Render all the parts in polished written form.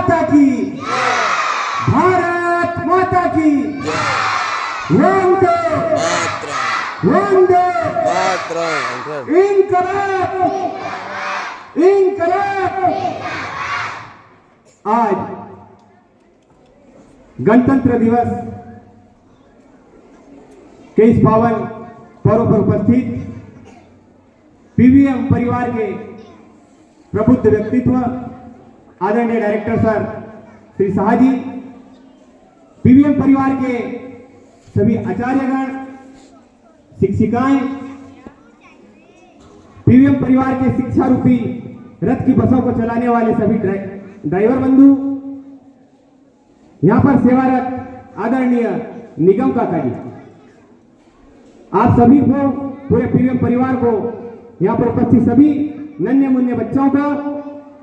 माता की, भारत माता की वंदे वंदे इंकलाब इंकलाब। आज गणतंत्र दिवस के इस पावन पर्व पर उपस्थित पीवीएम परिवार के प्रबुद्ध व्यक्तित्व आदरणीय director sir Shri Shah ji, PVM परिवार के सभी आचार्यगण, शिक्षिकाएं, पीवीएम परिवार के शिक्षा रूपी रथ की बसों को चलाने वाले सभी ड्राइवर बंधु, यहां पर सेवारत आदरणीय निगम काका जी, आप सभी को, पूरे पीवीएम परिवार को, यहां पर उपस्थित सभी नन्हे मुन्ने बच्चों को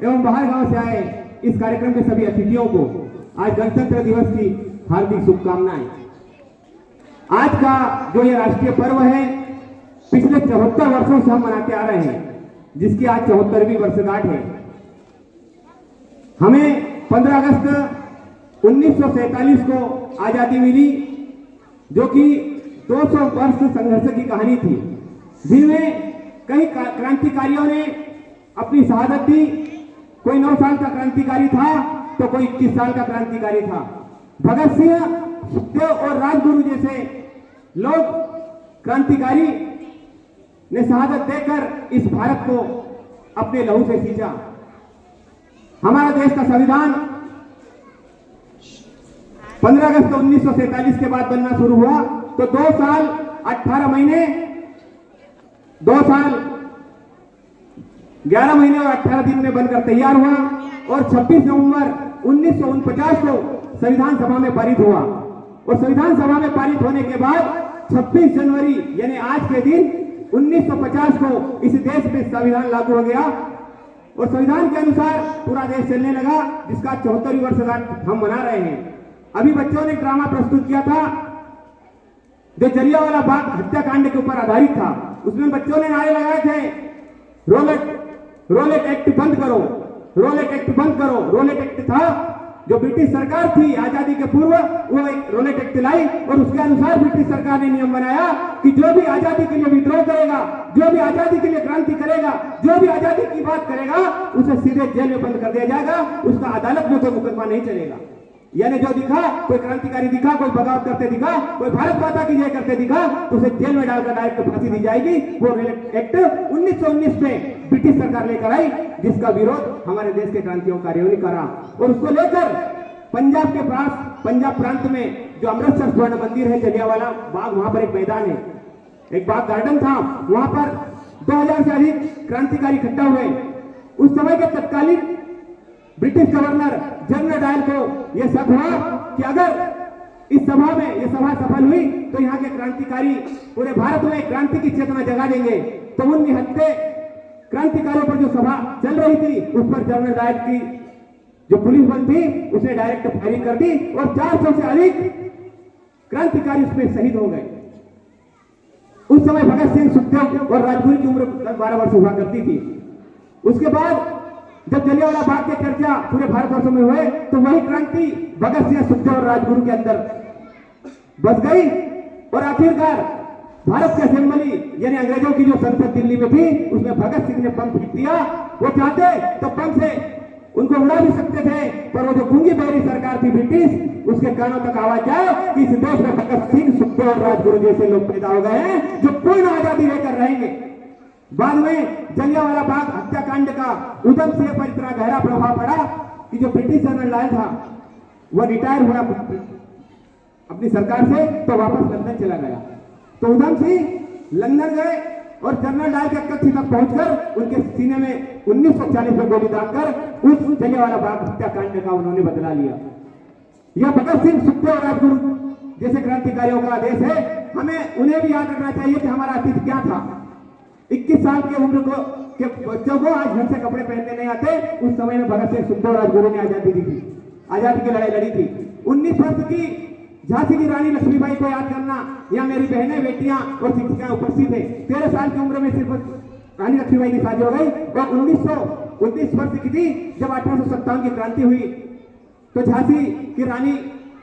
एवं बाहर गांव से आए इस कार्यक्रम के सभी अतिथियों को आज गणतंत्र दिवस की हार्दिक शुभकामनाएं। आज का जो ये राष्ट्रीय पर्व है, पिछले 74 वर्षों से हम मनाते आ रहे हैं, जिसकी आज 74वीं वर्षगांठ है। हमें 15 अगस्त 1947 को आजादी मिली, जो कि 200 वर्ष संघर्ष की कहानी थी, जिनमें कई क्रांतिकारियों ने अपनी शहादत दी। कोई 9 साल का क्रांतिकारी था तो कोई 21 साल का क्रांतिकारी था। भगत सिंह, सुखदेव और राजगुरु जैसे लोग क्रांतिकारी ने शहादत देकर इस भारत को अपने लहू से सींचा। हमारा देश का संविधान 15 अगस्त 1947 के बाद बनना शुरू हुआ तो 2 साल 18 महीने 2 साल 11 महीने और 18 दिन में बनकर तैयार हुआ और 26 नवंबर 1949 को संविधान सभा में पारित हुआ। और संविधान सभा में पारित होने के बाद 26 जनवरी यानी आज के दिन 1950 को इस देश में संविधान लागू हो गया और संविधान के अनुसार पूरा देश चलने लगा, जिसका 74वीं वर्षगांठ हम मना रहे हैं। अभी बच्चों ने ड्रामा प्रस्तुत किया था जो जलियांवाला बाग हत्याकांड के ऊपर आधारित था। उसमें बच्चों ने नारे लगाए थे, रोलेट एक्ट बंद करो, रोलेट एक्ट बंद करो। रोलेट एक्ट था जो ब्रिटिश सरकार थी आजादी के पूर्व, वो एक रोलेट एक्ट लाई और उसके अनुसार ब्रिटिश सरकार ने नियम बनाया कि जो भी आजादी के लिए विद्रोह करेगा, जो भी आजादी के लिए क्रांति करेगा, जो भी आजादी की बात करेगा, उसे सीधे जेल में बंद कर दिया जाएगा, उसका अदालत में कोई मुकदमा नहीं चलेगा। यानी जो दिखा, कोई क्रांतिकारी दिखा, कोई बगावत करते दिखा, कोई भारत माता की जय करते दिखा, तो उसे जेल में डालकर डायरेक्ट फांसी दी जाएगी। वो एक्ट 1919 में ब्रिटिश सरकार लेकर आई, जिसका विरोध हमारे देश के क्रांतिकारियों ने करा और उसको लेकर पंजाब के पास, पंजाब प्रांत में जो अमृतसर स्वर्ण मंदिर है, जलियांवाला बाग, वहां पर एक मैदान है, एक बाग गार्डन था, वहां पर 2000 से अधिक क्रांतिकारी इकट्ठा हुए। उस समय के तत्कालीन ब्रिटिश गवर्नर जनरल डायल को यह शक हुआ कि अगर इस सभा में यह सभा सफल हुई तो यहाँ के क्रांतिकारी पूरे भारत में क्रांति की चेतना जगा देंगे। तो उन निहत्थे क्रांतिकारियों पर जो सभा चल रही थी, उस पर जनरल डायल की जो पुलिस बल थी उसने डायरेक्ट फायरिंग कर दी और 400 से अधिक क्रांतिकारी उसमें शहीद हो गए। उस समय भगत सिंह, सुखदेव और राजगुरु की उम्र 12 वर्ष हुआ करती थी। उसके बाद जब जलियांवाला बाग के चर्चा पूरे भारतवर्ष में हुए तो वही क्रांति भगत सिंह, सुखदेव और राजगुरु के अंदर बस गई और आखिरकार भारत की असेंबली यानी अंग्रेजों की जो संसद दिल्ली में थी, उसमें भगत सिंह ने पंख फेंक दिया। वो चाहते तो पंख से उनको उड़ा भी सकते थे, पर वो जो गूंगी बहरी सरकार थी ब्रिटिश, उसके कानों तक आवाज जाए कि इस देश में भगत सिंह, सुखदेव और राजगुरु जैसे लोग पैदा हो गए हैं जो पूर्ण आजादी लेकर रहेंगे। बाद में जलियांवाला बाग हत्याकांड का उधम सिंह पर इतना गहरा प्रभाव पड़ा कि जो ब्रिटिश जनरल डायल था वह रिटायर हुआ अपनी सरकार से, तो वापस लंदन चला गया। तो उधम सिंह लंदन गए और जनरल डायल के कक्ष तक पहुंचकर उनके सीने में 1940 में गोली दागकर उस जलियांवाला बाग हत्याकांड का उन्होंने बदला लिया। यह भगत सिंह, सुखदेव और राजगुरु जैसे क्रांतिकारियों का देश है। हमें उन्हें भी याद रखना चाहिए कि हमारा अतीत क्या था। 21 साल की उम्र के बच्चों को आज घर से कपड़े पहनने नहीं आते। उस समय में भगत सिंह, सुखदेव और राजगुरु ने आजादी दी थी, आजादी की लड़ाई लड़ी थी। 19 वर्ष की झांसी की रानी लक्ष्मीबाई को याद करना, यहाँ मेरी बहनें, बेटियां और शिक्षिकाएं उपस्थित है। 13 साल की उम्र में सिर्फ रानी लक्ष्मीबाई की शादी हो गई और 1919 वर्ष की थी जब 1857 की क्रांति हुई तो झांसी की रानी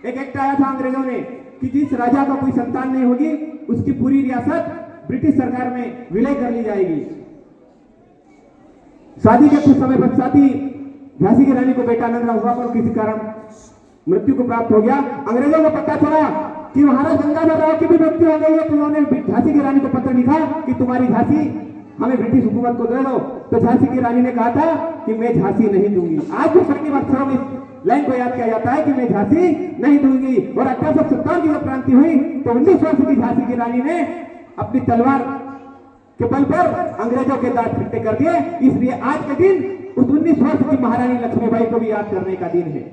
एक एक्ट आया था अंग्रेजों ने कि जिस राजा का कोई संतान नहीं होगी उसकी पूरी रियासत ब्रिटिश सरकार में विलय कर ली जाएगी। शादी के कुछ समय पश्चात ही झांसी की रानी को बेटा नंदराव हुआ और किसी कारण मृत्यु को प्राप्त हो गया। अंग्रेजों को पता चला कि महाराज गंगाधर राव की भी मृत्यु हो गई है, तो उन्होंने झांसी की रानी को पत्र लिखा कि तुम्हारी झांसी हमें ब्रिटिश हुकूमत को दे दो। तो झांसी की रानी ने कहा था कि मैं झांसी नहीं दूंगी। आज भी स्वर्णिम अक्षरों में लाइन को याद किया जाता है कि मैं झांसी नहीं दूंगी। और 1857 की जब क्रांति हुई तो 19 वर्ष की झांसी की रानी ने अपनी तलवार के बल पर अंग्रेजों के दांत खट्टे कर दिए। इसलिए आज के दिन उस 19 वर्ष की महारानी लक्ष्मीबाई को भी याद करने का दिन है।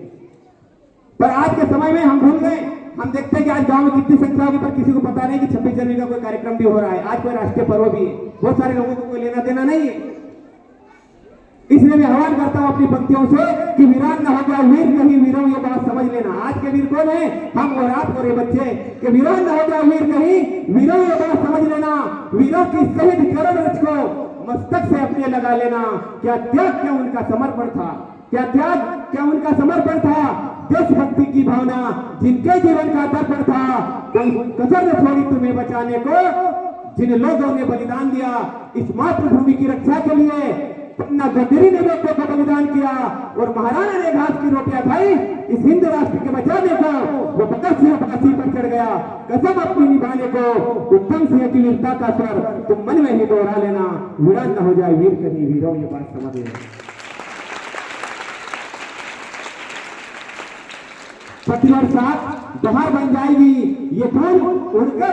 पर आज के समय में हम भूल गए। हम देखते हैं कि आज गांव में कितनी संख्या होगी, पर किसी को पता नहीं कि 26 जनवरी का कोई कार्यक्रम भी हो रहा है। आज कोई राष्ट्रीय पर्व भी है, बहुत सारे लोगों को कोई लेना देना नहीं है। इसलिए मैं आह्वान करता हूं अपनी पंक्तियों से कि वीरान न हो गया वीर कहीं वीरों, ये बात समझ लेना। आज के वीर कौन है? हम और आप और ये बच्चे। कि वीरान न हो गया वीर कहीं वीरों, ये बात समझ लेना। वीरों की शहीद करण रच को मस्तक से अपने लगा लेना। क्या त्याग, क्या उनका समर्पण था, क्या त्याग, क्या उनका समर्पण था। देशभक्ति की भावना जिनके जीवन का दर्पण था, कोई कसर न छोड़ी तुम्हें बचाने को। जिन लोगों ने बलिदान दिया इस मातृभूमि की रक्षा के लिए, पन्ना गदरी ने बेटों को बलिदान किया और महाराणा ने घास की रोटियां खाई इस हिंद राष्ट्र के बचाने को। वो भगत सिंह फांसी पर चढ़ गया कसम अपनी निभाने को। उत्तम सिंह की वीरता का स्वर तुम मन में ही दोहरा लेना। वीरान न हो जाए वीर कहीं वीरों, ये बात समझ लेना। पति और साथ बाहर बन जाएगी ये फूल उड़कर